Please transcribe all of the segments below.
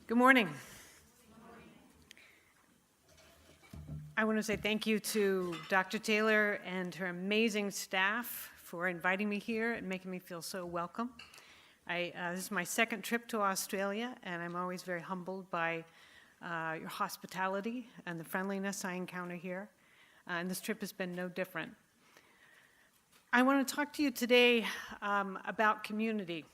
Good morning. I want to say thank you to Dr. Taylor and her amazing staff for inviting me here and making me feel so welcome. This is my second trip to Australia, and I'm always very humbled by your hospitality and the friendliness I encounter here. And this trip has been no different. I want to talk to you today about community.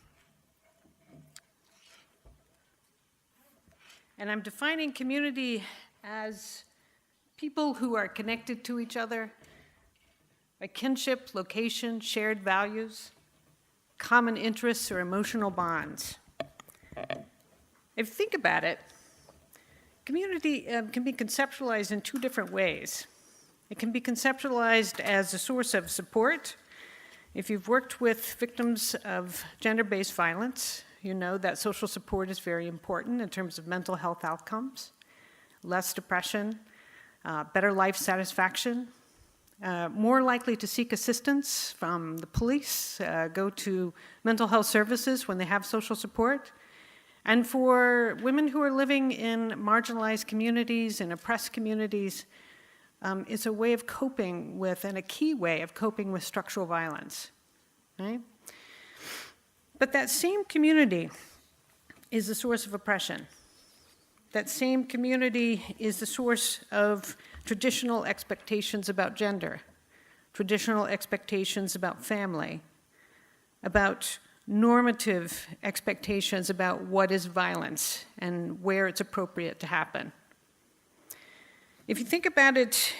And I'm defining community as people who are connected to each other by kinship, location, shared values, common interests, or emotional bonds. If you think about it, community can be conceptualized in two different ways. It can be conceptualized as a source of support. If you've worked with victims of gender-based violence, you know that social support is very important in terms of mental health outcomes, less depression, better life satisfaction, more likely to seek assistance from the police, go to mental health services when they have social support. And for women who are living in marginalized communities and oppressed communities, it's a way of coping with, and a key way of coping with structural violence, right? But that same community is the source of oppression. That same community is the source of traditional expectations about gender, traditional expectations about family, about normative expectations about what is violence and where it's appropriate to happen. If you think about it,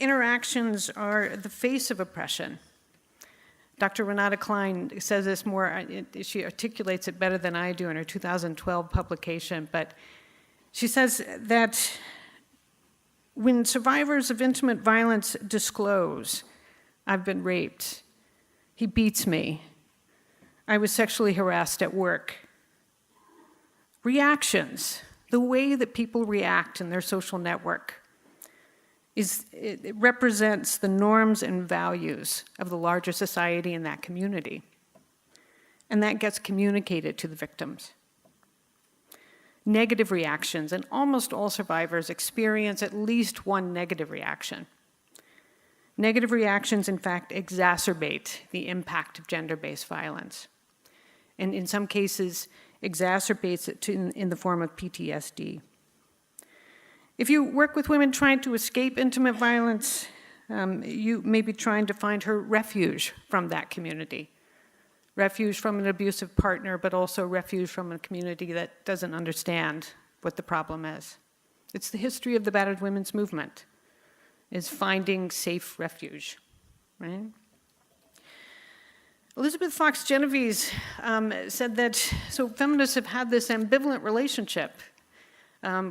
interactions are the face of oppression. Dr. Renata Klein says this more, she articulates it better than I do in her 2012 publication, but she says that when survivors of intimate violence disclose, I've been raped, he beats me, I was sexually harassed at work, reactions, the way that people react in their social network, it represents the norms and values of the larger society in that community. And that gets communicated to the victims. Negative reactions, and almost all survivors experience at least one negative reaction. Negative reactions, in fact, exacerbate the impact of gender-based violence. And in some cases, exacerbates it in the form of PTSD. If you work with women trying to escape intimate violence, you may be trying to find her refuge from that community. Refuge from an abusive partner, but also refuge from a community that doesn't understand what the problem is. It's the history of the battered women's movement, is finding safe refuge, right? Elizabeth Fox Genovese said that, so feminists have had this ambivalent relationship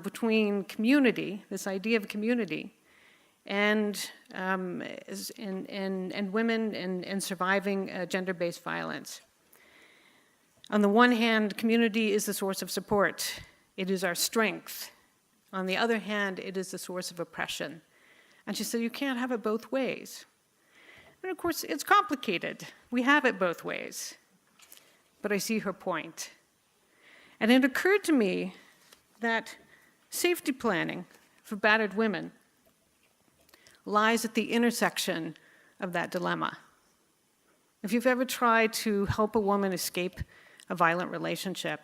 between community, this idea of community, and women and surviving gender-based violence. On the one hand, community is the source of support. It is our strength. On the other hand, it is the source of oppression. And she said, you can't have it both ways. And of course, it's complicated. We have it both ways. But I see her point. And it occurred to me that safety planning for battered women lies at the intersection of that dilemma. If you've ever tried to help a woman escape a violent relationship,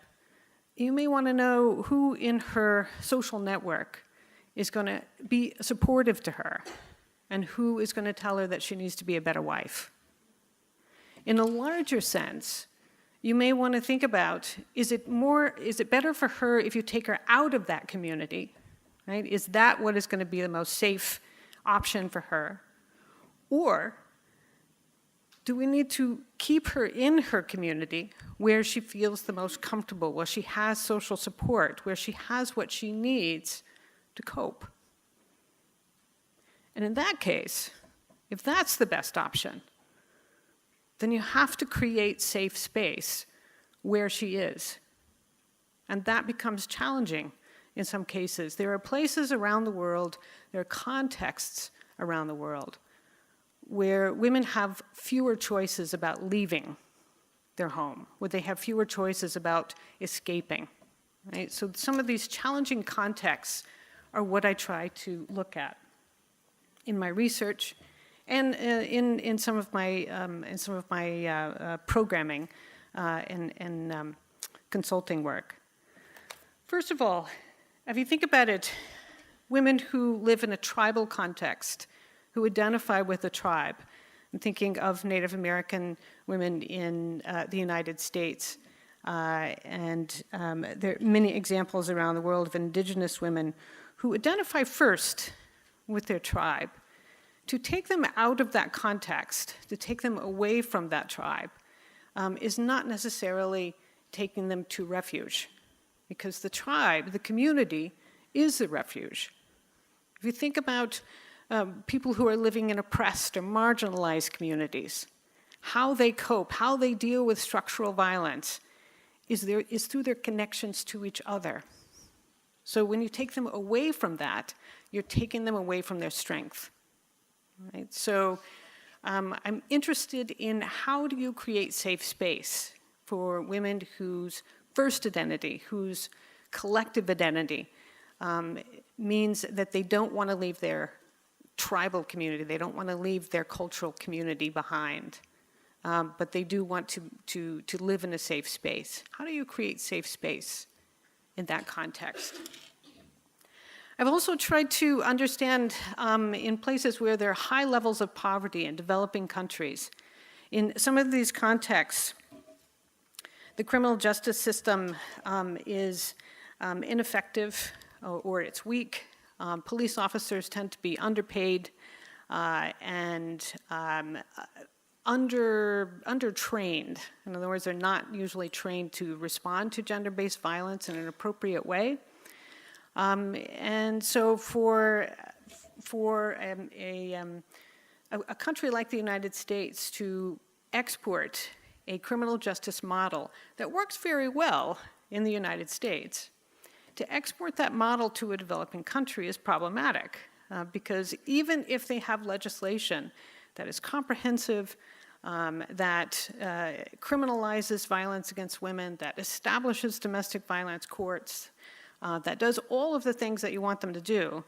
you may want to know who in her social network is going to be supportive to her and who is going to tell her that she needs to be a better wife. In a larger sense, you may want to think about, is it better for her if you take her out of that community, right? Is that what is going to be the most safe option for her? Or do we need to keep her in her community where she feels the most comfortable, where she has social support, where she has what she needs to cope? And in that case, if that's the best option, then you have to create safe space where she is. And that becomes challenging in some cases. There are places around the world, there are contexts around the world where women have fewer choices about leaving their home, where they have fewer choices about escaping. right? So some of these challenging contexts are what I try to look at in my research and in some of my programming and consulting work. First of all, if you think about it, women who live in a tribal context, who identify with a tribe, I'm thinking of Native American women in the United States, and there are many examples around the world of indigenous women who identify first with their tribe. To take them out of that context, to take them away from that tribe, is not necessarily taking them to refuge, because the tribe, the community, is the refuge. If you think about people who are living in oppressed or marginalized communities, how they cope, how they deal with structural violence, is through their connections to each other. So when you take them away from that, you're taking them away from their strength. Right? So I'm interested in how do you create safe space for women whose first identity, whose collective identity means that they don't want to leave their tribal community, they don't want to leave their cultural community behind, but they do want to live in a safe space. How do you create safe space in that context? I've also tried to understand in places where there are high levels of poverty in developing countries. In some of these contexts, the criminal justice system is ineffective or it's weak. Police officers tend to be underpaid and undertrained. In other words, they're not usually trained to respond to gender-based violence in an appropriate way. And so for a country like the United States to export a criminal justice model that works very well in the United States, to export that model to a developing country is problematic because even if they have legislation that is comprehensive, that criminalizes violence against women, that establishes domestic violence courts, that does all of the things that you want them to do,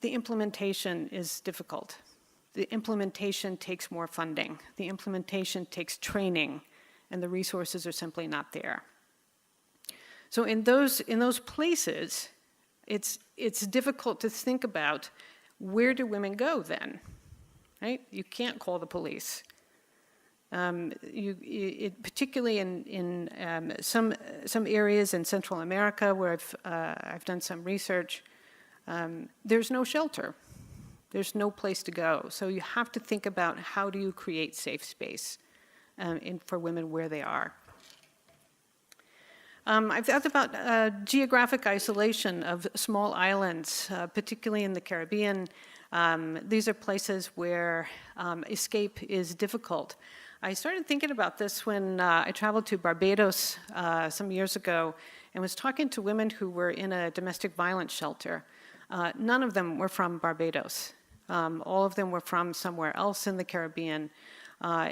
the implementation is difficult. The implementation takes more funding. The implementation takes training, and the resources are simply not there. So in those places, it's difficult to think about where do women go then, right? You can't call the police. Particularly in some areas in Central America where I've done some research, there's no shelter. There's no place to go. So you have to think about how do you create safe space for women where they are. I've thought about geographic isolation of small islands, particularly in the Caribbean. These are places where escape is difficult. I started thinking about this when I traveled to Barbados some years ago and was talking to women who were in a domestic violence shelter. None of them were from Barbados. All of them were from somewhere else in the Caribbean.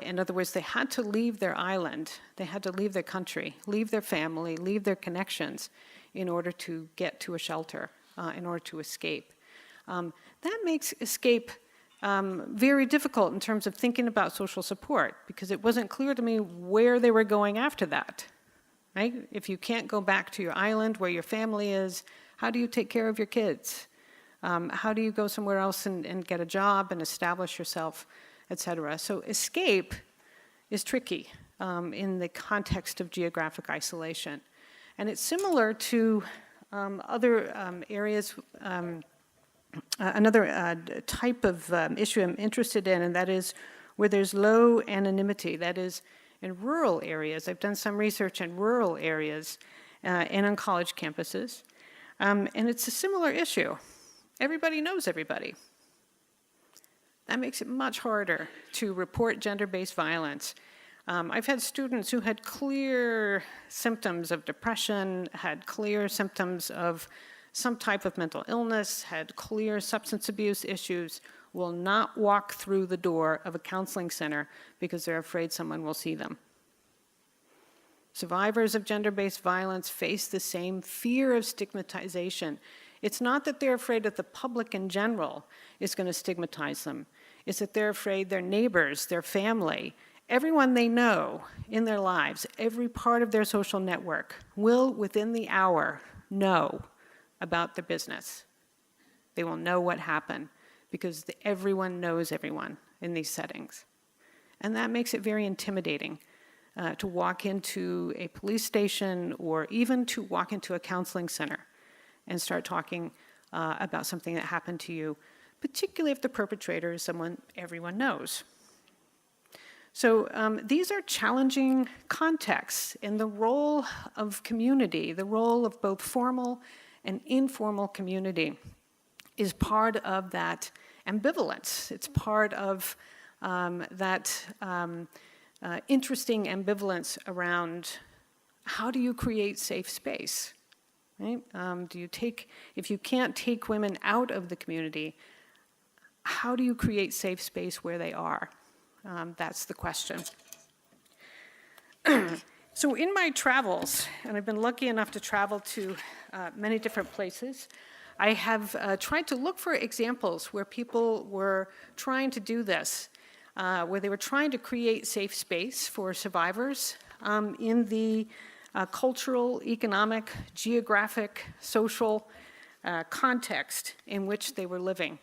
In other words, they had to leave their island, they had to leave their country, leave their family, leave their connections in order to get to a shelter, in order to escape. That makes escape very difficult in terms of thinking about social support because it wasn't clear to me where they were going after that, right? If you can't go back to your island where your family is, how do you take care of your kids? How do you go somewhere else and get a job and establish yourself, et cetera? So escape is tricky in the context of geographic isolation. And it's similar to other areas. Another type of issue I'm interested in, and that is where there's low anonymity, that is in rural areas. I've done some research in rural areas and on college campuses, and it's a similar issue. Everybody knows everybody. That makes it much harder to report gender-based violence. I've had students who had clear symptoms of depression, had clear symptoms of some type of mental illness, had clear substance abuse issues, will not walk through the door of a counseling center because they're afraid someone will see them. Survivors of gender-based violence face the same fear of stigmatization. It's not that they're afraid that the public in general is going to stigmatize them. It's that they're afraid their neighbors, their family, everyone they know in their lives, every part of their social network will, within the hour, know about the business. They will know what happened because everyone knows everyone in these settings. And that makes it very intimidating to walk into a police station or even to walk into a counseling center and start talking about something that happened to you, particularly if the perpetrator is someone everyone knows. So these are challenging contexts, and the role of community, the role of both formal and informal community is part of that ambivalence. It's part of that interesting ambivalence around how do you create safe space, right? If you can't take women out of the community, how do you create safe space where they are? That's the question. So in my travels, and I've been lucky enough to travel to many different places, I have tried to look for examples where people were trying to do this, where they were trying to create safe space for survivors in the cultural, economic, geographic, social context in which they were living.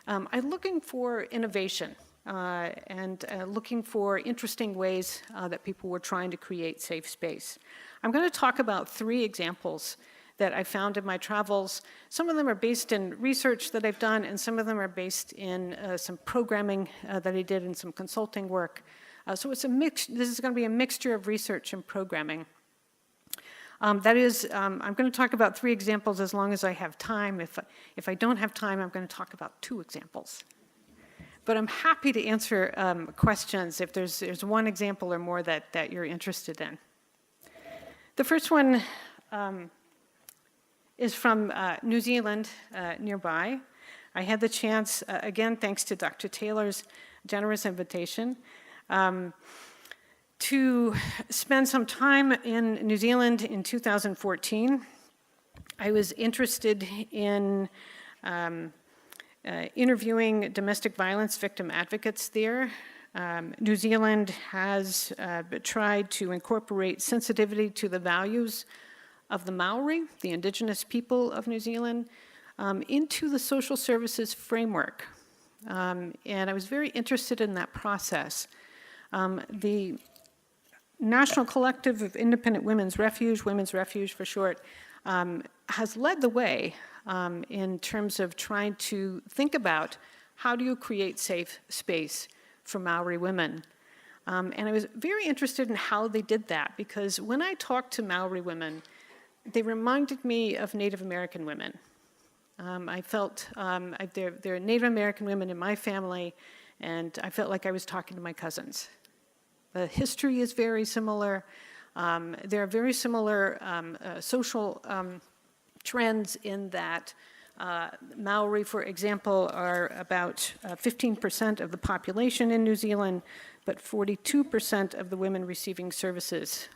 I'm looking for innovation and looking for interesting ways that people were trying to create safe space. I'm going to talk about 3 examples that I found in my travels. Some of them are based in research that I've done, and some of them are based in some programming that I did and some consulting work. So it's a mix. This is going to be a mixture of research and programming. I'm going to talk about 3 examples as long as I have time. If I don't have time, I'm going to talk about 2 examples. But I'm happy to answer questions if there's one example or more that you're interested in. The first one is from New Zealand, nearby. I had the chance, again, thanks to Dr. Taylor's generous invitation, to spend some time in New Zealand in 2014. I was interested in interviewing domestic violence victim advocates there. New Zealand has tried to incorporate sensitivity to the values of the Maori, the indigenous people of New Zealand, into the social services framework. And I was very interested in that process. The National Collective of Independent Women's Refuge for short, has led the way in terms of trying to think about how do you create safe space for Maori women. And I was very interested in how they did that, because when I talked to Maori women, they reminded me of Native American women. I felt there are Native American women in my family, and I felt like I was talking to my cousins. The history is very similar. There are very similar social trends in that Maori, for example, are about 15% of the population in New Zealand, but 42% of the women receiving services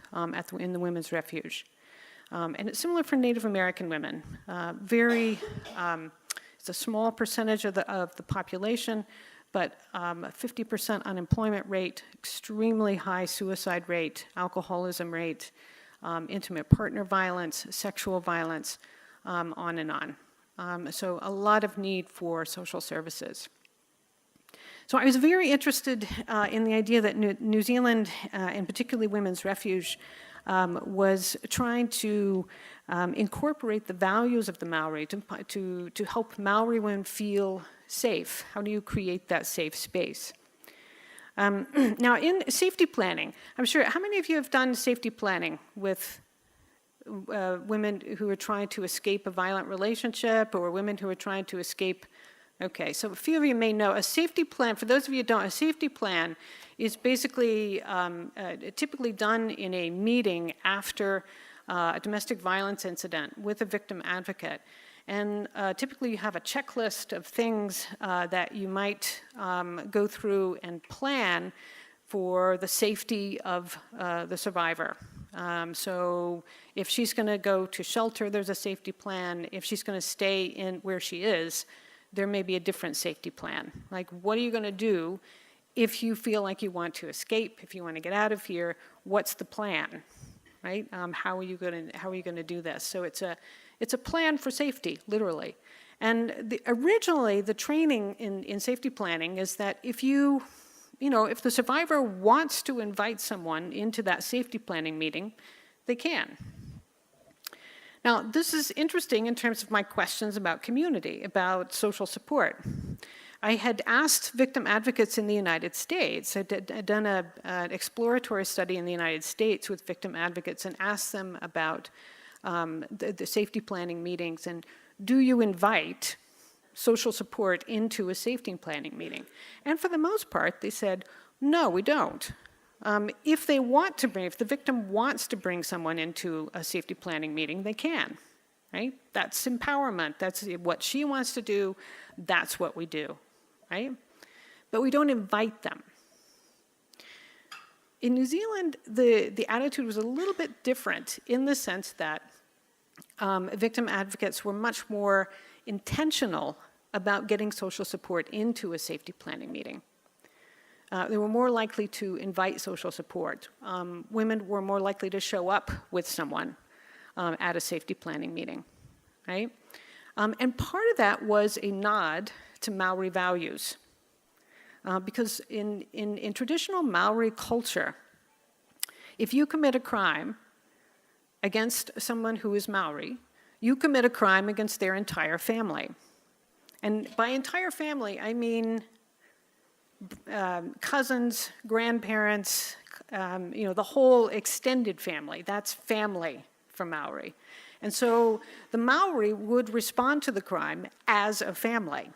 in the Women's Refuge. And it's similar for Native American women. It's a small percentage of the population, but 50% unemployment rate, extremely high suicide rate, alcoholism rate, intimate partner violence, sexual violence, on and on. So a lot of need for social services. So I was very interested in the idea that New Zealand, and particularly Women's Refuge, was trying to incorporate the values of the Maori to help Maori women feel safe. How do you create that safe space? Now, in safety planning, I'm sure, how many of you have done safety planning with women who are trying to escape a violent relationship, or women who are trying to escape? Okay, so a few of you may know, a safety plan, for those of you who don't, a safety plan is basically typically done in a meeting after a domestic violence incident with a victim advocate. And typically you have a checklist of things that you might go through and plan for the safety of the survivor. So if she's going to go to shelter, there's a safety plan. If she's going to stay in where she is, there may be a different safety plan. Like, what are you going to do if you feel like you want to escape, if you want to get out of here? What's the plan, right? How are you going to do this? So it's a plan for safety, literally. And originally, the training in safety planning is that if if the survivor wants to invite someone into that safety planning meeting, they can. Now, this is interesting in terms of my questions about community, about social support. I had asked victim advocates in the United States, I'd done an exploratory study in the United States with victim advocates and asked them about the safety planning meetings, and do you invite social support into a safety planning meeting? And for the most part, they said, no, we don't. If the victim wants to bring someone into a safety planning meeting, they can, right? That's empowerment. That's what she wants to do. That's what we do, right? But we don't invite them. In New Zealand, the attitude was a little bit different in the sense that victim advocates were much more intentional about getting social support into a safety planning meeting. They were more likely to invite social support. Women were more likely to show up with someone at a safety planning meeting, right? And part of that was a nod to Maori values. Because in traditional Maori culture, if you commit a crime against someone who is Maori, you commit a crime against their entire family. And by entire family, I mean cousins, grandparents, the whole extended family. That's family for Maori. And so the Maori would respond to the crime as a family,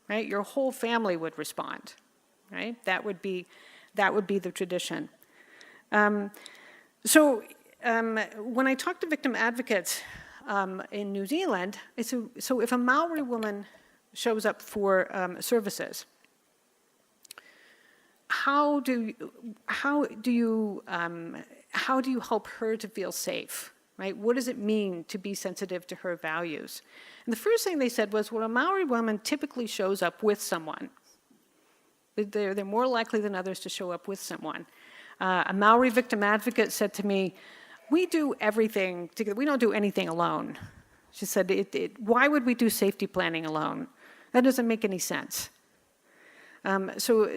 right? Your whole family would respond, right? That would be the tradition. So when I talk to victim advocates in New Zealand, so if a Maori woman shows up for services, how do you help her to feel safe, right? What does it mean to be sensitive to her values? And the first thing they said was, well, a Maori woman typically shows up with someone. They're more likely than others to show up with someone. A Maori victim advocate said to me, we do everything together. We don't do anything alone. She said, why would we do safety planning alone? That doesn't make any sense. So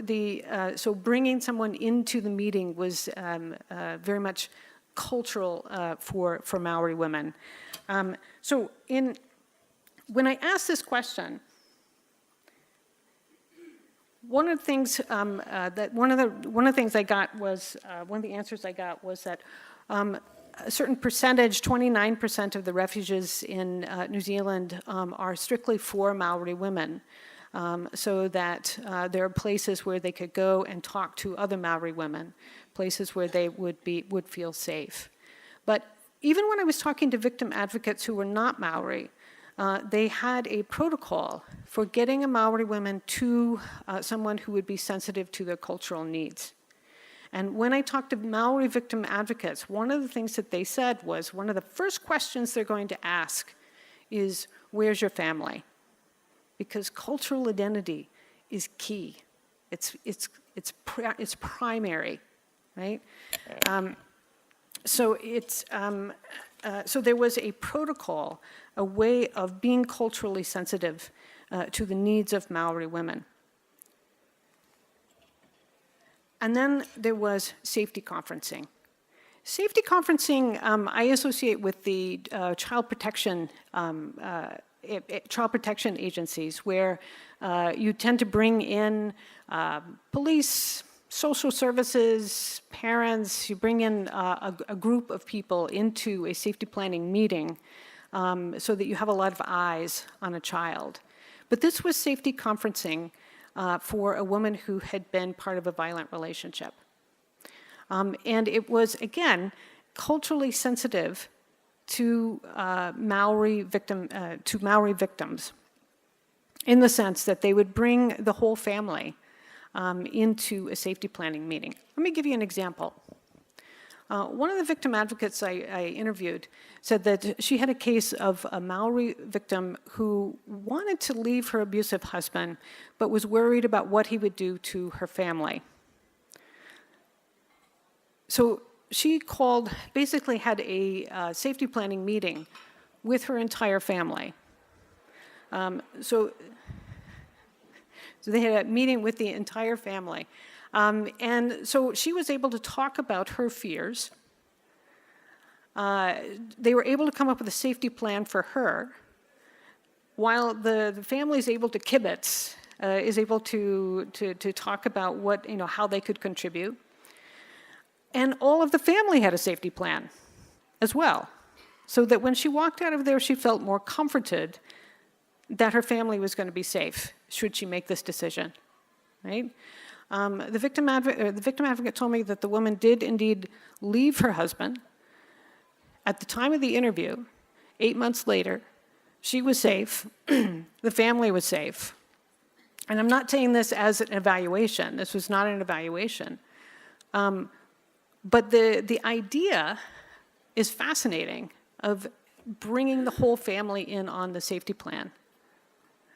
bringing someone into the meeting was very much cultural for Maori women. When I asked this question, one of the things one of the answers I got was that a certain percentage, 29% of the refuges in New Zealand are strictly for Maori women. So that there are places where they could go and talk to other Maori women, places where they would feel safe. But even when I was talking to victim advocates who were not Maori, they had a protocol for getting a Maori woman to someone who would be sensitive to their cultural needs. And when I talked to Maori victim advocates, one of the things that they said was one of the first questions they're going to ask is, where's your family? Because cultural identity is key. It's primary, right? So there was a protocol, a way of being culturally sensitive to the needs of Maori women. And then there was safety conferencing. Safety conferencing I associate with the child protection agencies, where you tend to bring in police, social services, parents. You bring in a group of people into a safety planning meeting so that you have a lot of eyes on a child. But this was safety conferencing for a woman who had been part of a violent relationship. And it was, again, culturally sensitive to Maori victims, in the sense that they would bring the whole family into a safety planning meeting. Let me give you an example. One of the victim advocates I interviewed said that she had a case of a Maori victim who wanted to leave her abusive husband, but was worried about what he would do to her family. So she called, basically had a safety planning meeting with her entire family. So they had a meeting with the entire family. And so she was able to talk about her fears. They were able to come up with a safety plan for her, while the family is able to kibitz, is able to talk about what, how they could contribute. And all of the family had a safety plan as well, so that when she walked out of there, she felt more comforted that her family was going to be safe should she make this decision, right? The victim advocate told me that the woman did indeed leave her husband. At the time of the interview, 8 months later, she was safe, the family was safe. And I'm not saying this as an evaluation. This was not an evaluation. But the idea is fascinating of bringing the whole family in on the safety plan.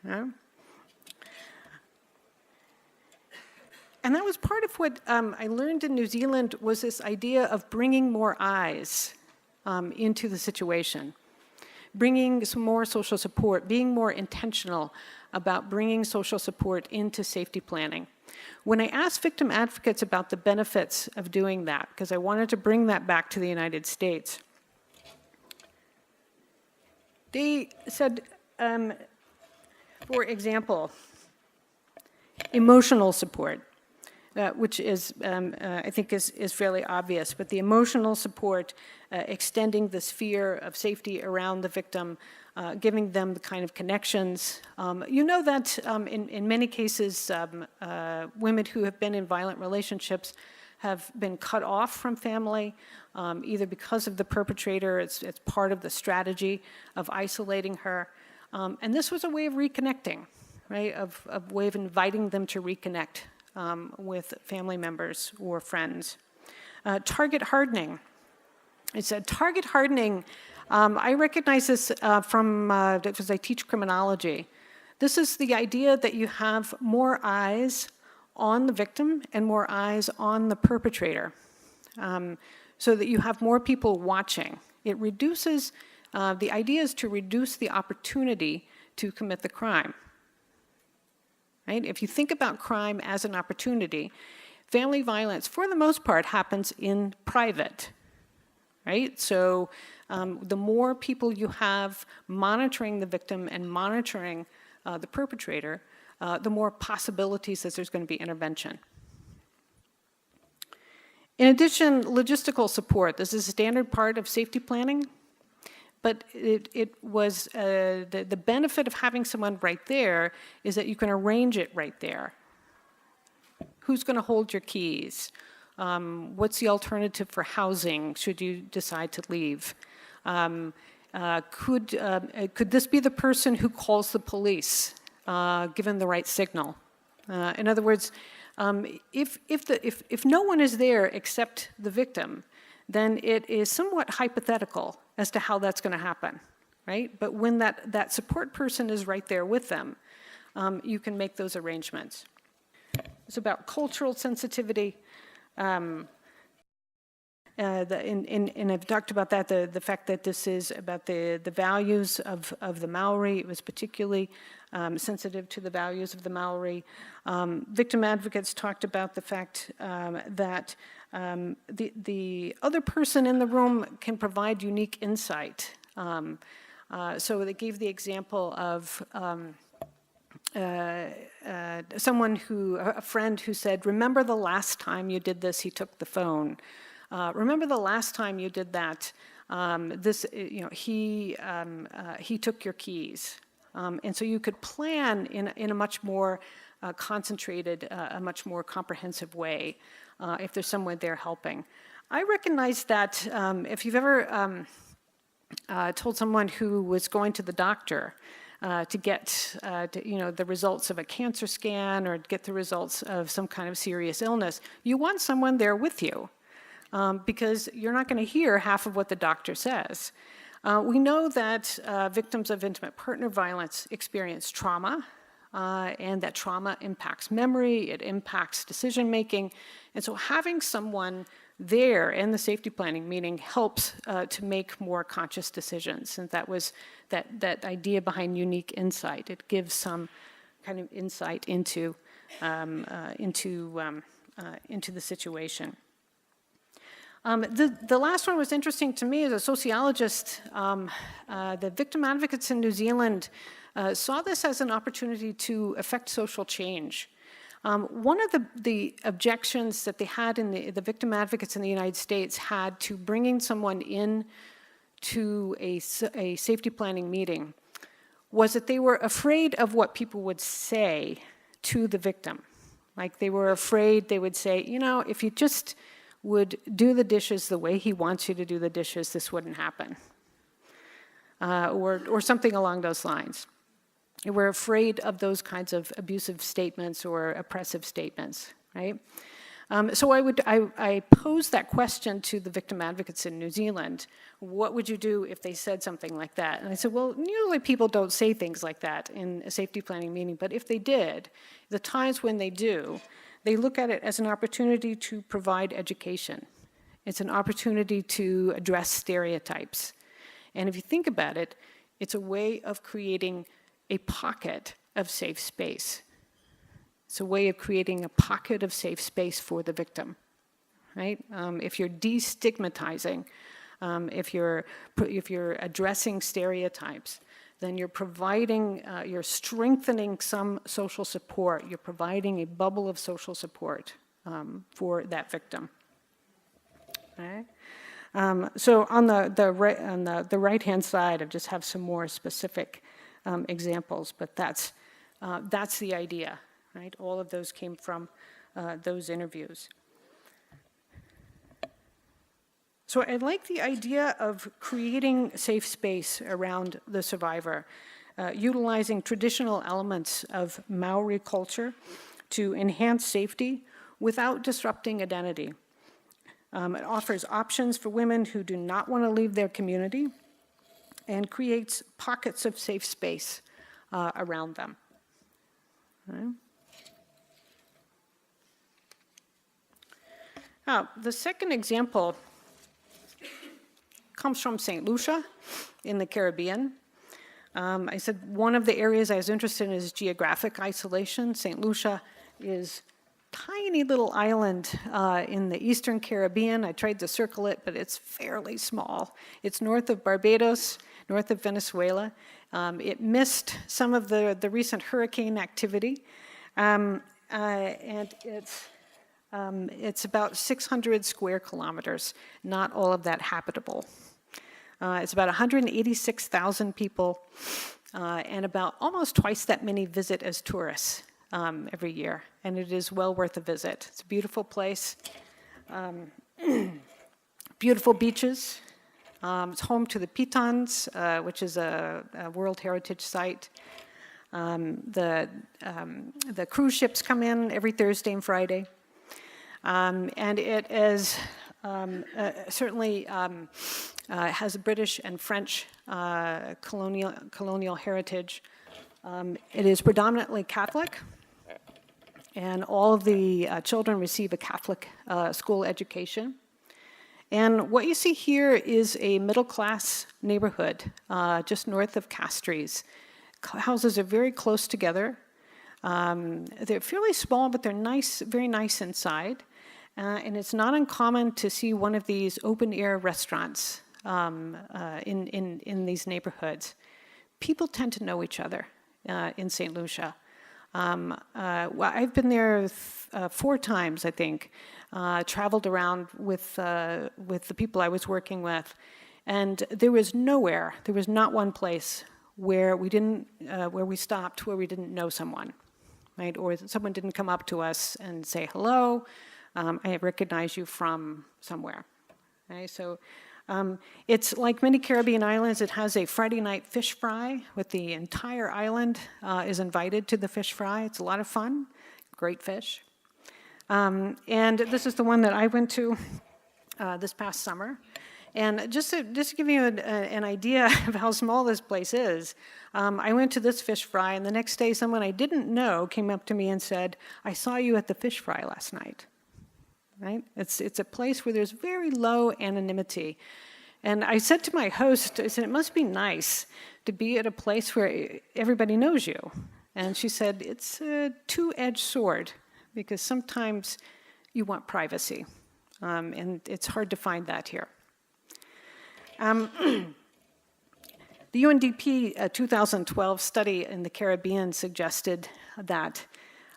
Yeah? And that was part of what I learned in New Zealand, was this idea of bringing more eyes into the situation, bringing some more social support, being more intentional about bringing social support into safety planning. When I asked victim advocates about the benefits of doing that, because I wanted to bring that back to the United States, they said, for example, emotional support. Which is, I think, is fairly obvious. But the emotional support, extending the sphere of safety around the victim, giving them the kind of connections. You know that in many cases, women who have been in violent relationships have been cut off from family, either because of the perpetrator, it's part of the strategy of isolating her. And this was a way of reconnecting, right, a way of inviting them to reconnect. With family members or friends. Target hardening. It said target hardening, I recognize this because I teach criminology. This is the idea that you have more eyes on the victim and more eyes on the perpetrator, so that you have more people watching. It reduces, the idea is to reduce the opportunity to commit the crime. Right? If you think about crime as an opportunity, family violence, for the most part, happens in private, right? So the more people you have monitoring the victim and monitoring the perpetrator, the more possibilities that there's going to be intervention. In addition, logistical support. This is a standard part of safety planning. But it was, the benefit of having someone right there is that you can arrange it right there. Who's going to hold your keys? What's the alternative for housing should you decide to leave? Could this be the person who calls the police, given the right signal? In other words, if no one is there except the victim, then it is somewhat hypothetical as to how that's going to happen, right? But when that support person is right there with them, you can make those arrangements. It's about cultural sensitivity. And I've talked about that, the fact that this is about the values of the Maori. It was particularly sensitive to the values of the Maori. Victim advocates talked about the fact that the other person in the room can provide unique insight. So they gave the example of someone a friend who said, remember the last time you did this, he took the phone. Remember the last time you did that, he took your keys. And so you could plan in a much more concentrated, a much more comprehensive way if there's someone there helping. I recognize that if you've ever told someone who was going to the doctor to get the results of a cancer scan or get the results of some kind of serious illness, you want someone there with you. because you're not going to hear half of what the doctor says. We know that victims of intimate partner violence experience trauma, and that trauma impacts memory, it impacts decision making, and so having someone there in the safety planning meeting helps to make more conscious decisions, and that was that idea behind unique insight. It gives some kind of insight into the situation. The last one was interesting to me as a sociologist. The victim advocates in New Zealand saw this as an opportunity to affect social change. One of the objections that they had in the victim advocates in the United States had to bringing someone in to a safety planning meeting was that they were afraid of what people would say to the victim. Like they were afraid they would say, you know, if you just would do the dishes the way he wants you to do the dishes, this wouldn't happen. Or something along those lines. We're afraid of those kinds of abusive statements or oppressive statements, right? So I posed that question to the victim advocates in New Zealand. What would you do if they said something like that? And I said, well, usually people don't say things like that in a safety planning meeting, but if they did, the times when they do, they look at it as an opportunity to provide education. It's an opportunity to address stereotypes. And if you think about it, it's a way of creating a pocket of safe space. It's a way of creating a pocket of safe space for the victim, right? If you're destigmatizing, if you're addressing stereotypes, then you're providing, you're strengthening some social support. You're providing a bubble of social support for that victim. Okay? So on the right-hand side, I just have some more specific examples, but that's the idea, right? All of those came from those interviews. So I like the idea of creating safe space around the survivor, utilizing traditional elements of Maori culture to enhance safety without disrupting identity. It offers options for women who do not want to leave their community and creates pockets of safe space around them. Okay. Now, the second example comes from St. Lucia in the Caribbean. I said one of the areas I was interested in is geographic isolation. St. Lucia is a tiny little island in the Eastern Caribbean. I tried to circle it, but it's fairly small. It's north of Barbados, north of Venezuela. It missed some of the recent hurricane activity, and it's about 600 square kilometers, not all of that habitable. It's about 186,000 people, and about almost twice that many visit as tourists every year, and it is well worth a visit. It's a beautiful place, beautiful beaches. It's home to the Pitons, which is a World Heritage Site. The cruise ships come in every Thursday and Friday. And it is certainly has British and French colonial heritage. It is predominantly Catholic, and all of the children receive a Catholic school education. And what you see here is a middle-class neighborhood just north of Castries. Houses are very close together. They're fairly small, but they're nice, very nice inside. And it's not uncommon to see one of these open-air restaurants in these neighborhoods. People tend to know each other in St. Lucia. Well, I've been there 4 times, I think. Traveled around with the people I was working with, and there was not one place where we stopped where we didn't know someone, right? Or someone didn't come up to us and say hello. I recognize you from somewhere. Okay, so it's like many Caribbean islands. It has a Friday night fish fry with the entire island is invited to the fish fry. It's a lot of fun, great fish. And this is the one that I went to. this past summer. And just to give you an idea of how small this place is, I went to this fish fry, and the next day someone I didn't know came up to me and said, "I saw you at the fish fry last night." Right? It's a place where there's very low anonymity. And I said to my host, I said, "It must be nice to be at a place where everybody knows you." And she said, "It's a two-edged sword, because sometimes you want privacy, and it's hard to find that here." The UNDP 2012 study in the Caribbean suggested that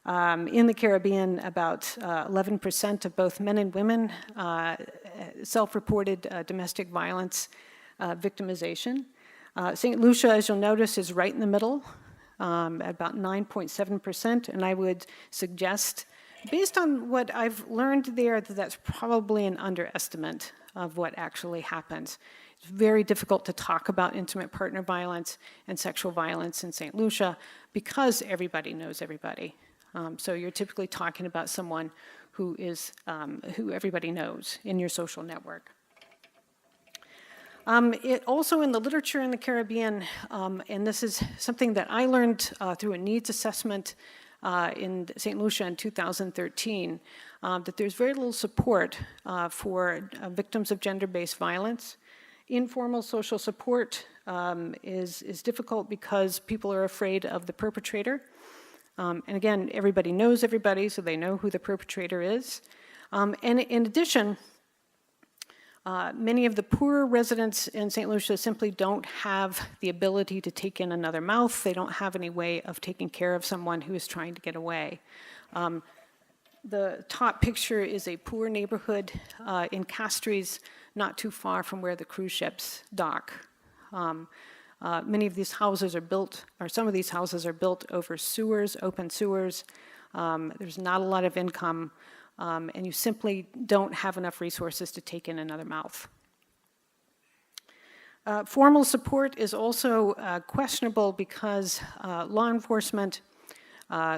in the Caribbean, about 11% of both men and women self-reported domestic violence victimization. St. Lucia, as you'll notice, is right in the middle, at about 9.7%, and I would suggest, based on what I've learned there, that that's probably an underestimate of what actually happens. It's very difficult to talk about intimate partner violence and sexual violence in St. Lucia because everybody knows everybody. So you're typically talking about someone who everybody knows in your social network. It also in the literature in the Caribbean, and this is something that I learned through a needs assessment in St. Lucia in 2013, that there's very little support for victims of gender-based violence. Informal social support is difficult because people are afraid of the perpetrator. And again, everybody knows everybody, so they know who the perpetrator is. And in addition, many of the poorer residents in St. Lucia simply don't have the ability to take in another mouth. They don't have any way of taking care of someone who is trying to get away. The top picture is a poor neighborhood in Castries, not too far from where the cruise ships dock. Many of these houses are built, or some of these houses are built over sewers, open sewers. There's not a lot of income, and you simply don't have enough resources to take in another mouth. Formal support is also questionable because law enforcement,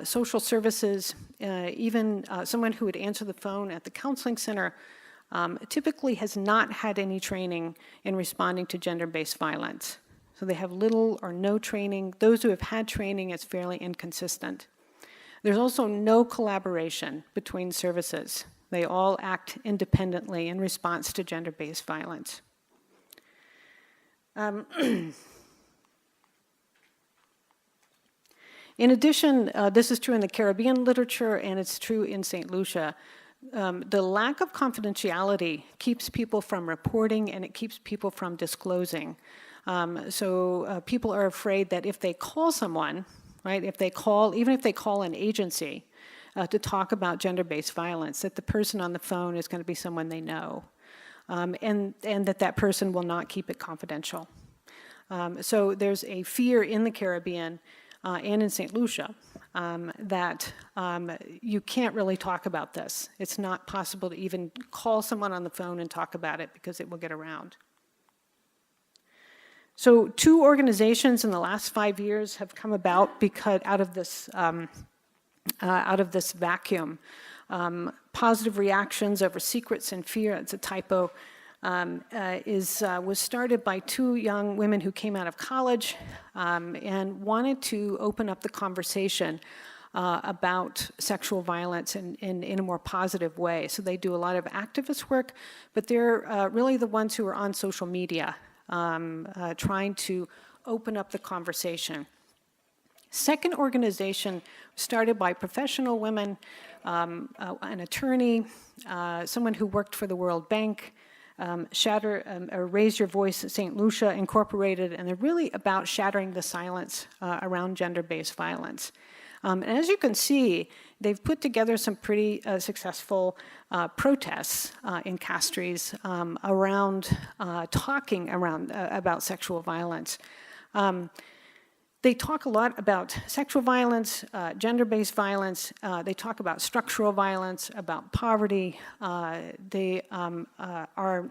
social services, even someone who would answer the phone at the counseling center typically has not had any training in responding to gender-based violence. So they have little or no training. Those who have had training, it's fairly inconsistent. There's also no collaboration between services. They all act independently in response to gender-based violence. In addition, this is true in the Caribbean literature, and it's true in St. Lucia. The lack of confidentiality keeps people from reporting, and it keeps people from disclosing. So people are afraid that if they call someone, right, even if they call an agency to talk about gender-based violence, that the person on the phone is going to be someone they know, and that person will not keep it confidential. So there's a fear in the Caribbean and in St. Lucia that you can't really talk about this. It's not possible to even call someone on the phone and talk about it because it will get around. So 2 organizations in the last 5 years have come about because out of this vacuum. Positive Reactions Over Secrets and Fear, it's a typo, was started by 2 young women who came out of college and wanted to open up the conversation about sexual violence in a more positive way. So they do a lot of activist work, but they're really the ones who are on social media trying to open up the conversation. Second organization started by professional women, an attorney, someone who worked for the World Bank, Shatter, Raise Your Voice at St. Lucia Incorporated, and they're really about shattering the silence around gender-based violence. And as you can see, they've put together some pretty successful protests in Castries around talking about sexual violence. They talk a lot about sexual violence, gender-based violence. They talk about structural violence, about poverty. They are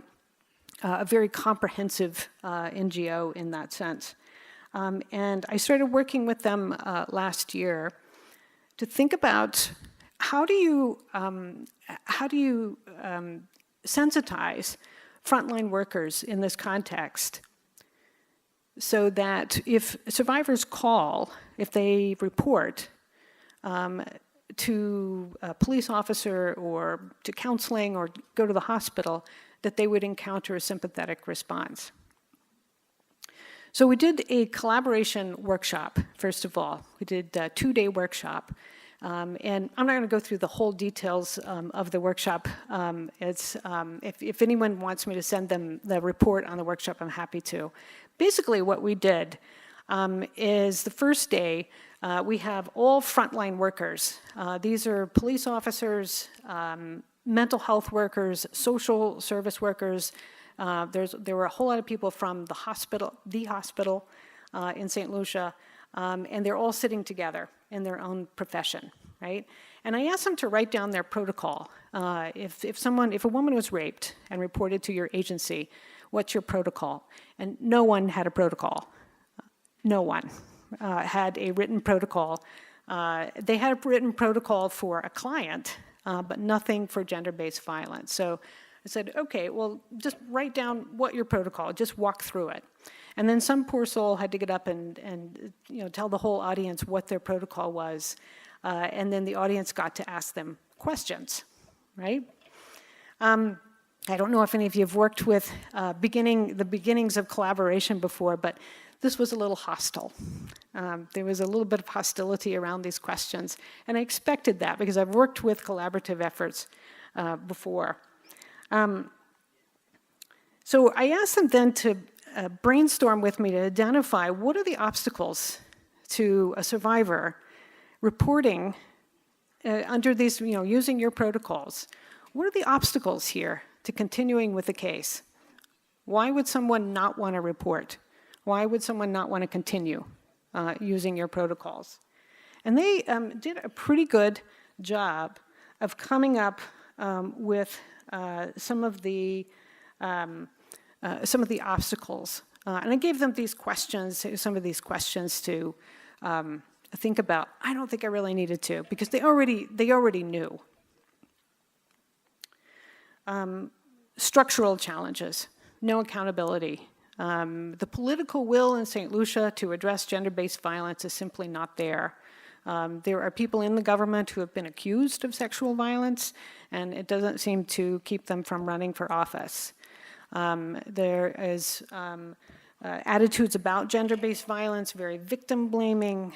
a very comprehensive NGO in that sense. And I started working with them last year to think about how do you sensitize frontline workers in this context so that if survivors call, if they report to a police officer or to counseling or go to the hospital, that they would encounter a sympathetic response. So we did a collaboration workshop, first of all. We did a 2-day workshop. And I'm not going to go through the whole details of the workshop. If anyone wants me to send them the report on the workshop, I'm happy to. Basically, what we did is the first day, we have all frontline workers. These are police officers, mental health workers, social service workers. There were a whole lot of people from the hospital in St. Lucia, and they're all sitting together in their own profession, right? And I asked them to write down their protocol. If a woman was raped and reported to your agency, what's your protocol? And no one had a protocol. No one had a written protocol. They had a written protocol for a client, but nothing for gender-based violence. So I said, okay, well, just write down what your protocol, just walk through it. And then some poor soul had to get up and tell the whole audience what their protocol was. And then the audience got to ask them questions, right? I don't know if any of you have worked with the beginnings of collaboration before, but this was a little hostile. There was a little bit of hostility around these questions. And I expected that because I've worked with collaborative efforts before. So I asked them then to brainstorm with me to identify what are the obstacles to a survivor reporting under these, using your protocols. What are the obstacles here to continuing with the case? Why would someone not want to report? Why would someone not want to continue using your protocols? And they did a pretty good job of coming up with some of the obstacles. And I gave them these questions, some of these questions to think about. I don't think I really needed to, because they already knew. Structural challenges, no accountability. The political will in St. Lucia to address gender-based violence is simply not there. There are people in the government who have been accused of sexual violence, and it doesn't seem to keep them from running for office. There is attitudes about gender-based violence, very victim-blaming.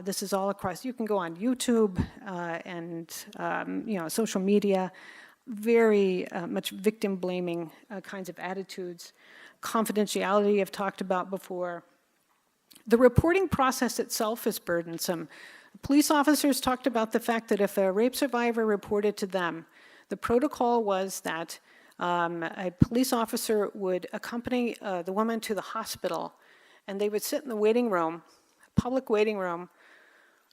This is all across. You can go on YouTube and social media. Very much victim-blaming kinds of attitudes. Confidentiality I've talked about before. The reporting process itself is burdensome. Police officers talked about the fact that if a rape survivor reported to them, the protocol was that a police officer would accompany the woman to the hospital, and they would sit in the waiting room, public waiting room,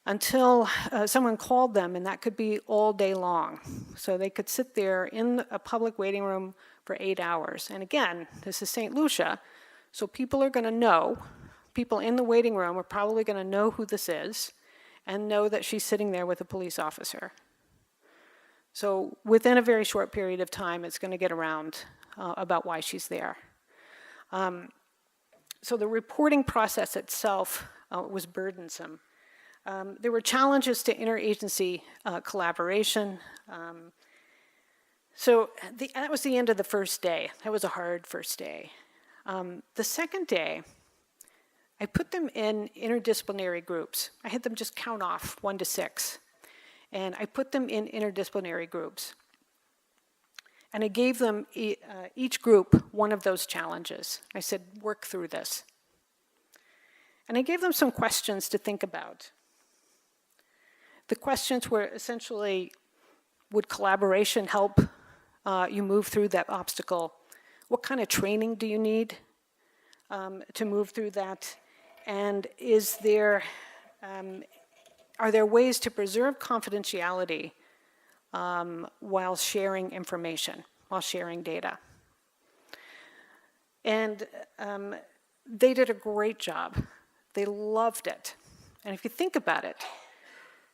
until someone called them, and that could be all day long. So they could sit there in a public waiting room for 8 hours. And again, this is St. Lucia, so people are going to know, people in the waiting room are probably going to know who this is and know that she's sitting there with a police officer. So within a very short period of time, it's going to get around about why she's there. So the reporting process itself was burdensome. There were challenges to interagency collaboration. So that was the end of the first day. That was a hard first day. The second day, I put them in interdisciplinary groups. I had them just count off 1 to 6. And I put them in interdisciplinary groups. And I gave them, each group, one of those challenges. I said, work through this. And I gave them some questions to think about. The questions were essentially, would collaboration help you move through that obstacle? What kind of training do you need to move through that? And is there, are there ways to preserve confidentiality while sharing information, while sharing data? And they did a great job. They loved it. And if you think about it,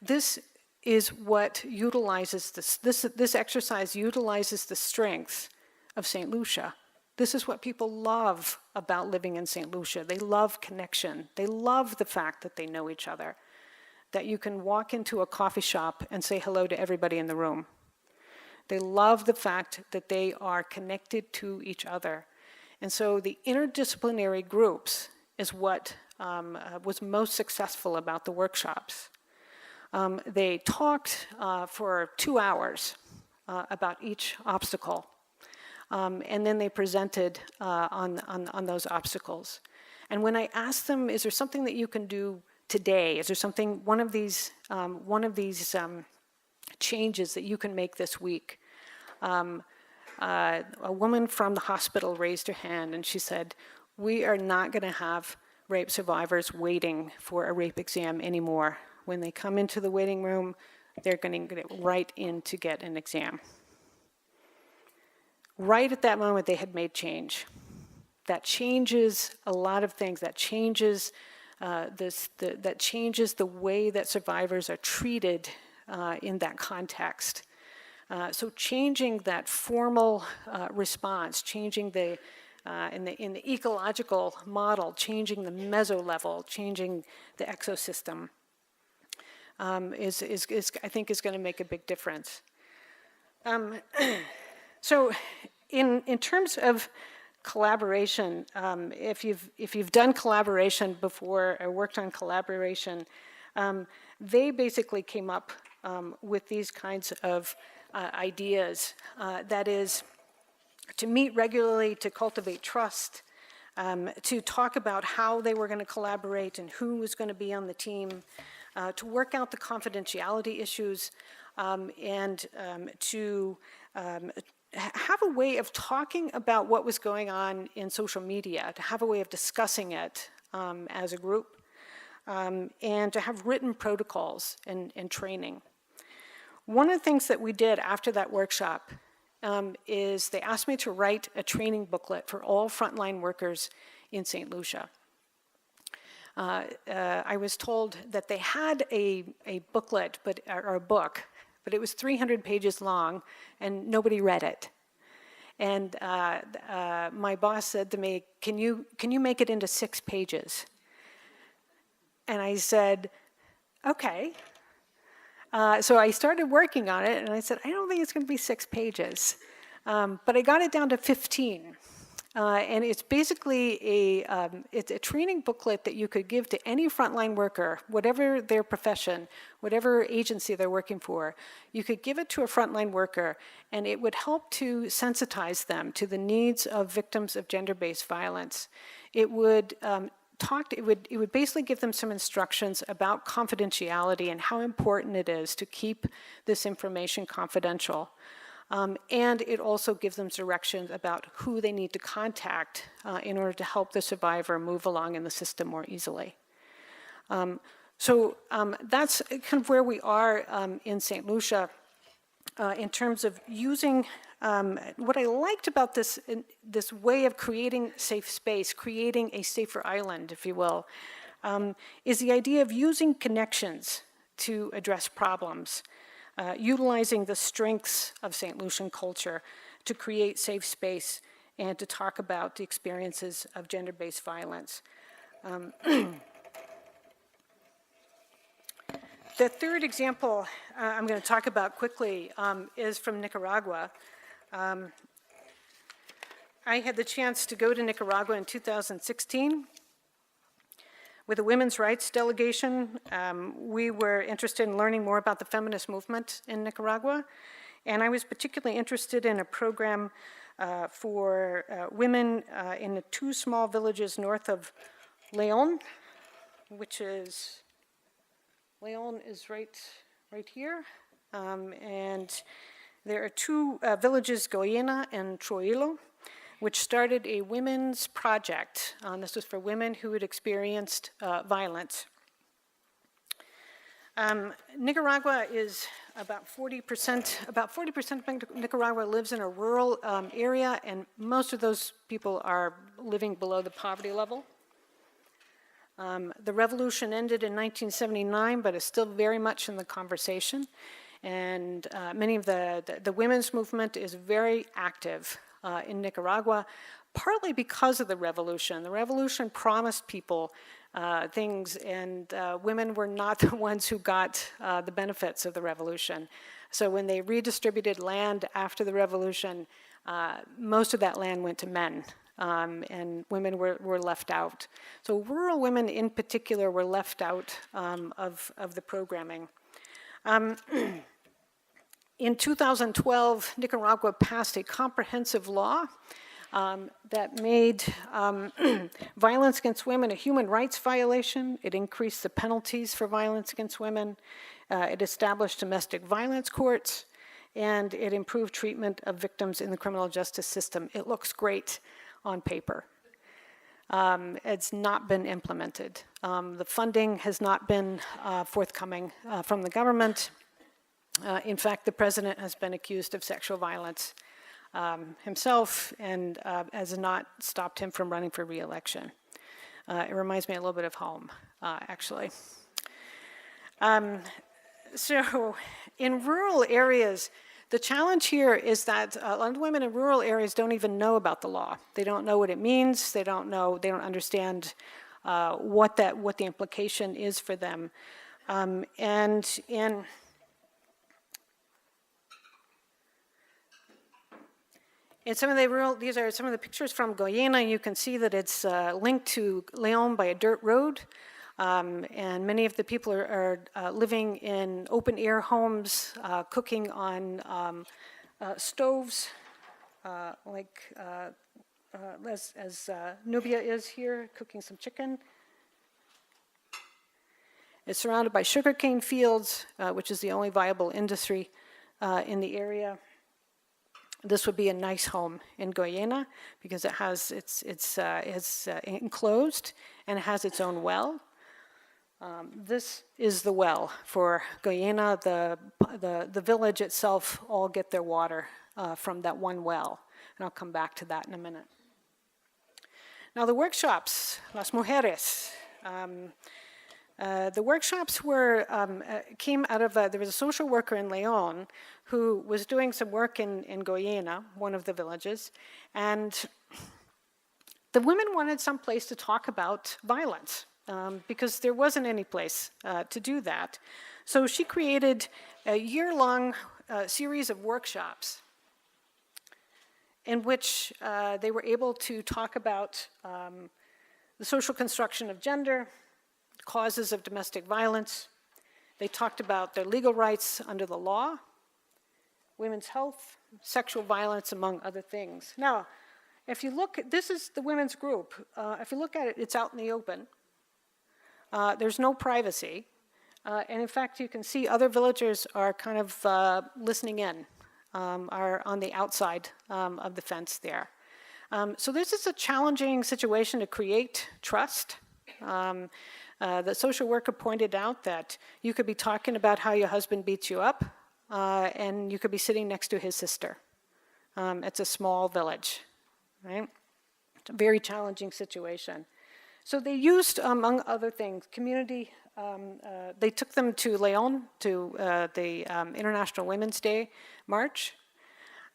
this is what utilizes this exercise utilizes the strengths of St. Lucia. This is what people love about living in St. Lucia. They love connection. They love the fact that they know each other, that you can walk into a coffee shop and say hello to everybody in the room. They love the fact that they are connected to each other. And so the interdisciplinary groups is what was most successful about the workshops. They talked for 2 hours about each obstacle. And then they presented on those obstacles. And when I asked them, is there something that you can do today? Is there something, one of these changes that you can make this week? A woman from the hospital raised her hand and she said, we are not going to have rape survivors waiting for a rape exam anymore. When they come into the waiting room, they're going to get right in to get an exam. Right at that moment, they had made change. That changes a lot of things. That changes that changes the way that survivors are treated in that context. So changing that formal response, changing in the ecological model, changing the meso-level, changing the exosystem is I think is going to make a big difference. So in terms of collaboration, if you've done collaboration before or worked on collaboration, they basically came up with these kinds of ideas. That is, to meet regularly, to cultivate trust, to talk about how they were going to collaborate and who was going to be on the team, to work out the confidentiality issues, and to have a way of talking about what was going on in social media, to have a way of discussing it as a group, and to have written protocols and training. One of the things that we did after that workshop is they asked me to write a training booklet for all frontline workers in St. Lucia. I was told that they had a booklet, or a book, but it was 300 pages long, and nobody read it. And my boss said to me, can you make it into 6 pages? And I said, okay. So I started working on it, and I said, I don't think it's going to be 6 pages. But I got it down to 15. And it's basically it's a training booklet that you could give to any frontline worker, whatever their profession, whatever agency they're working for. You could give it to a frontline worker, and it would help to sensitize them to the needs of victims of gender-based violence. It would it would basically give them some instructions about confidentiality and how important it is to keep this information confidential. And it also gives them directions about who they need to contact in order to help the survivor move along in the system more easily. So that's kind of where we are in St. Lucia in terms of using what I liked about this way of creating safe space, creating a safer island, if you will, is the idea of using connections to address problems. Utilizing the strengths of St. Lucian culture to create safe space and to talk about the experiences of gender-based violence. The third example I'm going to talk about quickly is from Nicaragua. I had the chance to go to Nicaragua in 2016 with a women's rights delegation. We were interested in learning more about the feminist movement in Nicaragua, and I was particularly interested in a program for women in the 2 small villages north of Leon, which is, Leon is right here, and there are 2 villages, Guyana and Trujillo, which started a women's project. This was for women who had experienced violence. Nicaragua is about 40% of Nicaragua lives in a rural area, and most of those people are living below the poverty level. The revolution ended in 1979, but is still very much in the conversation. And many of the women's movement is very active in Nicaragua, partly because of the revolution. The revolution promised people things, and women were not the ones who got the benefits of the revolution. So when they redistributed land after the revolution, most of that land went to men, and women were left out. So rural women in particular were left out of the programming. In 2012, Nicaragua passed a comprehensive law that made violence against women a human rights violation. It increased the penalties for violence against women. It established domestic violence courts, and it improved treatment of victims in the criminal justice system. It looks great on paper. It's not been implemented. The funding has not been forthcoming from the government. In fact, the president has been accused of sexual violence himself, and has not stopped him from running for re-election. It reminds me a little bit of home, actually. So in rural areas, the challenge here is that a lot of women in rural areas don't even know about the law. They don't know what it means. They don't understand what the implication is for them. In some of the rural, these are some of the pictures from Guyana. You can see that it's linked to Leon by a dirt road. And many of the people are living in open-air homes, cooking on stoves, like as Nubia is here, cooking some chicken. It's surrounded by sugarcane fields, which is the only viable industry in the area. This would be a nice home in Guyana because it has it's enclosed and it has its own well. This is the well for Guyana. The village itself all get their water from that one well, and I'll come back to that in a minute. Now the workshops, Las Mujeres. The workshops came out of, there was a social worker in Leon who was doing some work in Guyana, one of the villages, and the women wanted some place to talk about violence because there wasn't any place to do that. So she created a year-long series of workshops in which they were able to talk about the social construction of gender, causes of domestic violence. They talked about their legal rights under the law, women's health, sexual violence, among other things. Now, if you look, this is the women's group. If you look at it, it's out in the open. There's no privacy. And in fact, you can see other villagers are kind of listening in, are on the outside of the fence there. So this is a challenging situation to create trust. The social worker pointed out that you could be talking about how your husband beats you up, and you could be sitting next to his sister. It's a small village, right? It's a very challenging situation. So they used, among other things, community. They took them to Leon, to the International Women's Day March,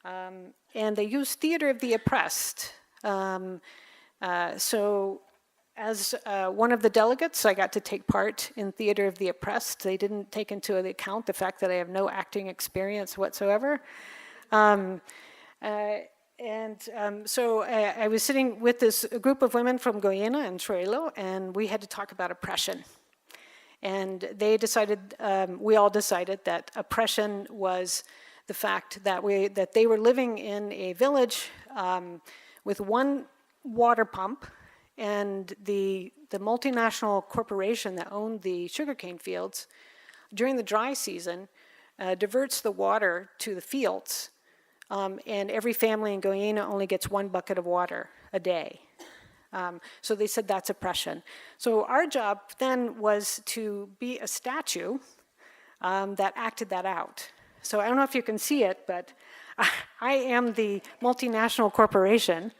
and they used theater of the oppressed. So as one of the delegates, I got to take part in Theater of the Oppressed. They didn't take into account the fact that I have no acting experience whatsoever. So I was sitting with this group of women from Guyana and Troilo, and we had to talk about oppression. And they decided, we all decided that oppression was the fact that they were living in a village with one water pump, and the multinational corporation that owned the sugarcane fields, during the dry season, diverts the water to the fields, and every family in Guyana only gets 1 bucket of water a day. So they said that's oppression. So our job then was to be a statue that acted that out. So I don't know if you can see it, but I am the multinational corporation,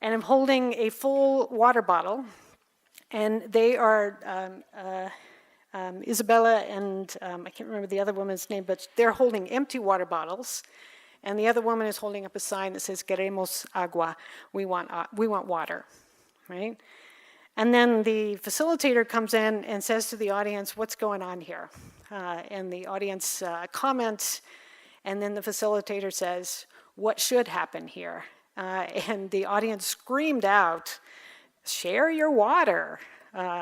and I'm holding a full water bottle, and they are Isabella and I can't remember the other woman's name, but they're holding empty water bottles, and the other woman is holding up a sign that says, "Queremos agua," we want water, right? And then the facilitator comes in and says to the audience, "What's going on here?" And the audience comments, and then the facilitator says, "What should happen here?" And the audience screamed out, "Share your water."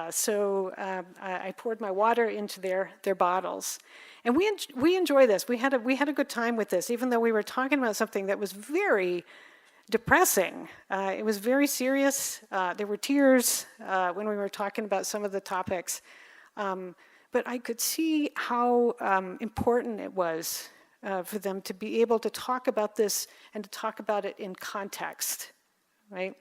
So I poured my water into their bottles. And we enjoy this. We had a good time with this, even though we were talking about something that was very depressing. It was very serious. There were tears when we were talking about some of the topics. But I could see how important it was for them to be able to talk about this and to talk about it in context, right?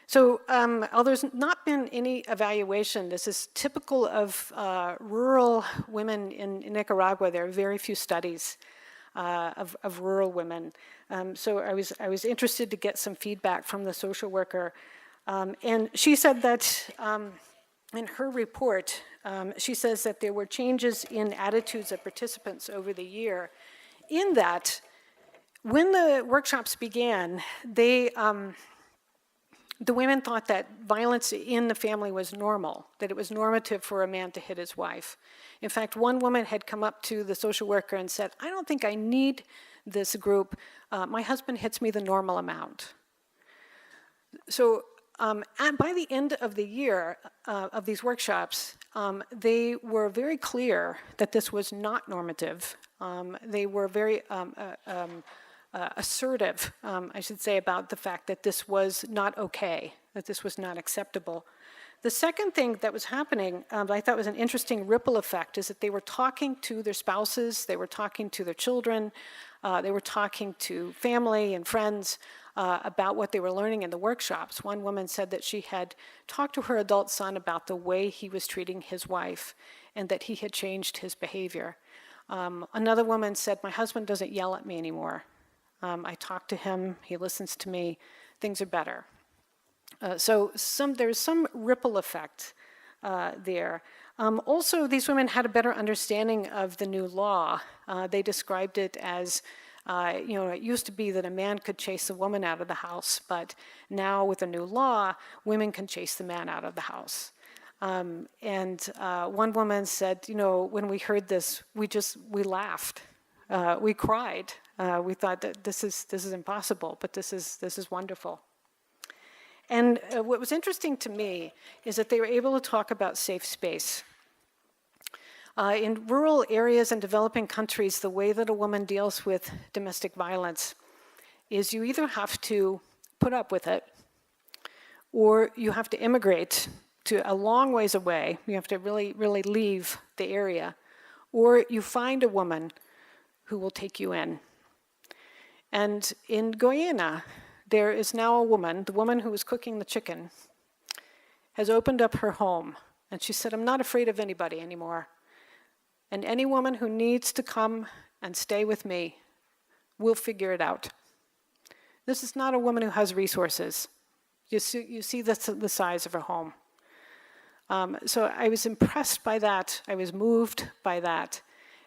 So although there's not been any evaluation, this is typical of rural women in Nicaragua. There are very few studies of rural women. So I was interested to get some feedback from the social worker. And she said that in her report, she says that there were changes in attitudes of participants over the year, in that when the workshops began, the women thought that violence in the family was normal, that it was normative for a man to hit his wife. In fact, one woman had come up to the social worker and said, "I don't think I need this group. My husband hits me the normal amount." So by the end of the year of these workshops, they were very clear that this was not normative. They were very assertive, I should say, about the fact that this was not okay, that this was not acceptable. The second thing that was happening, that I thought was an interesting ripple effect, is that they were talking to their spouses, they were talking to their children, they were talking to family and friends about what they were learning in the workshops. One woman said that she had talked to her adult son about the way he was treating his wife and that he had changed his behavior. Another woman said, "My husband doesn't yell at me anymore. I talk to him, he listens to me, things are better." So there's some ripple effect there. Also, these women had a better understanding of the new law. They described it as, it used to be that a man could chase a woman out of the house, but now with the new law, women can chase the man out of the house. And one woman said, when we heard this, we laughed, we cried. We thought that this is impossible, but this is wonderful. And what was interesting to me is that they were able to talk about safe space. In rural areas and developing countries, the way that a woman deals with domestic violence is you either have to put up with it, or you have to immigrate to a long ways away. You have to really, really leave the area, or you find a woman who will take you in. And in Guyana, there is now a woman, the woman who was cooking the chicken, has opened up her home. And she said, "I'm not afraid of anybody anymore. And any woman who needs to come and stay with me, we'll figure it out." This is not a woman who has resources. You see the size of her home. So I was impressed by that. I was moved by that.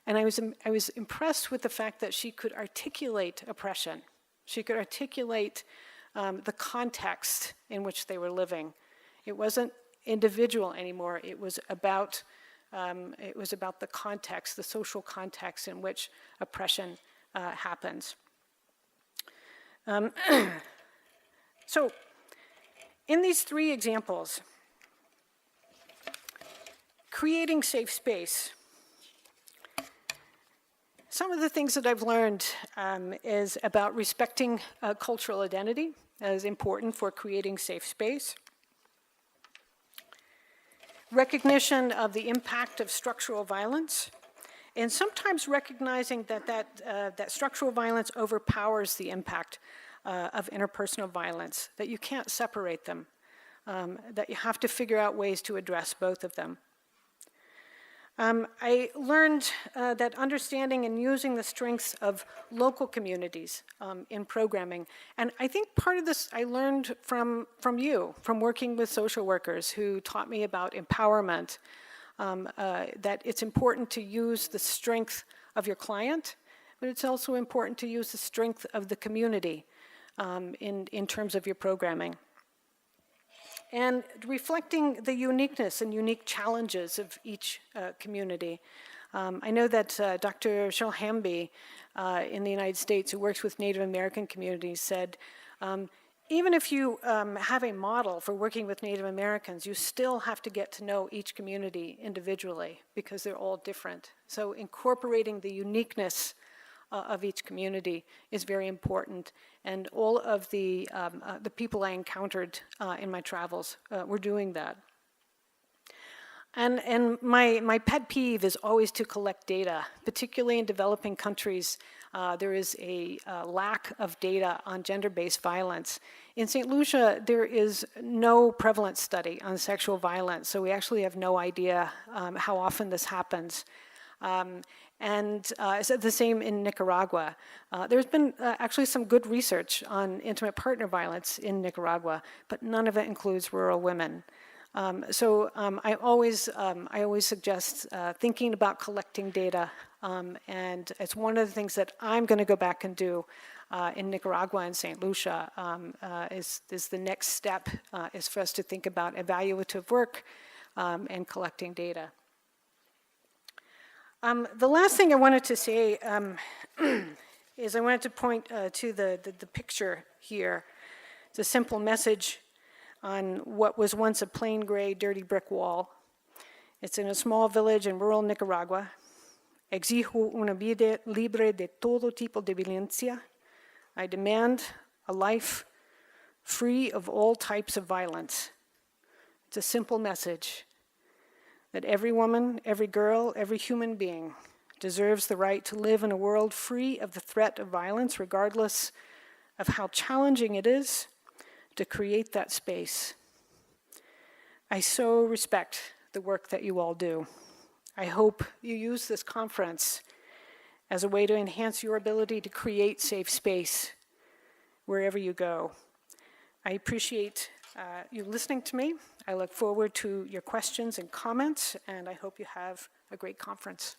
And I was impressed with the fact that she could articulate oppression. She could articulate the context in which they were living. It wasn't individual anymore. It was about the context, the social context in which oppression happens. So, in these three examples, creating safe space. Some of the things that I've learned is about respecting cultural identity as important for creating safe space. Recognition of the impact of structural violence, and sometimes recognizing that structural violence overpowers the impact of interpersonal violence, that you can't separate them, that you have to figure out ways to address both of them. I learned that understanding and using the strengths of local communities in programming, and I think part of this I learned from you, from working with social workers who taught me about empowerment, that it's important to use the strength of your client, but it's also important to use the strength of the community in terms of your programming. And reflecting the uniqueness and unique challenges of each community. I know that Dr. Cheryl Hamby in the United States, who works with Native American communities, said, even if you have a model for working with Native Americans, you still have to get to know each community individually because they're all different. So incorporating the uniqueness of each community is very important. And all of the people I encountered in my travels were doing that. And my pet peeve is always to collect data, particularly in developing countries. There is a lack of data on gender-based violence. In St. Lucia, there is no prevalence study on sexual violence, so we actually have no idea how often this happens. It's the same in Nicaragua. There's been actually some good research on intimate partner violence in Nicaragua, but none of it includes rural women. I always suggest thinking about collecting data, and it's one of the things that I'm going to go back and do in Nicaragua and St. Lucia. Is the next step is for us to think about evaluative work and collecting data. The last thing I wanted to say is I wanted to point to the picture here. It's a simple message on what was once a plain gray, dirty brick wall. It's in a small village in rural Nicaragua. Exijo una vida libre de todo tipo de violencia. I demand a life free of all types of violence. It's a simple message that every woman, every girl, every human being deserves the right to live in a world free of the threat of violence, regardless of how challenging it is to create that space. I so respect the work that you all do. I hope you use this conference as a way to enhance your ability to create safe space wherever you go. I appreciate you listening to me. I look forward to your questions and comments, and I hope you have a great conference.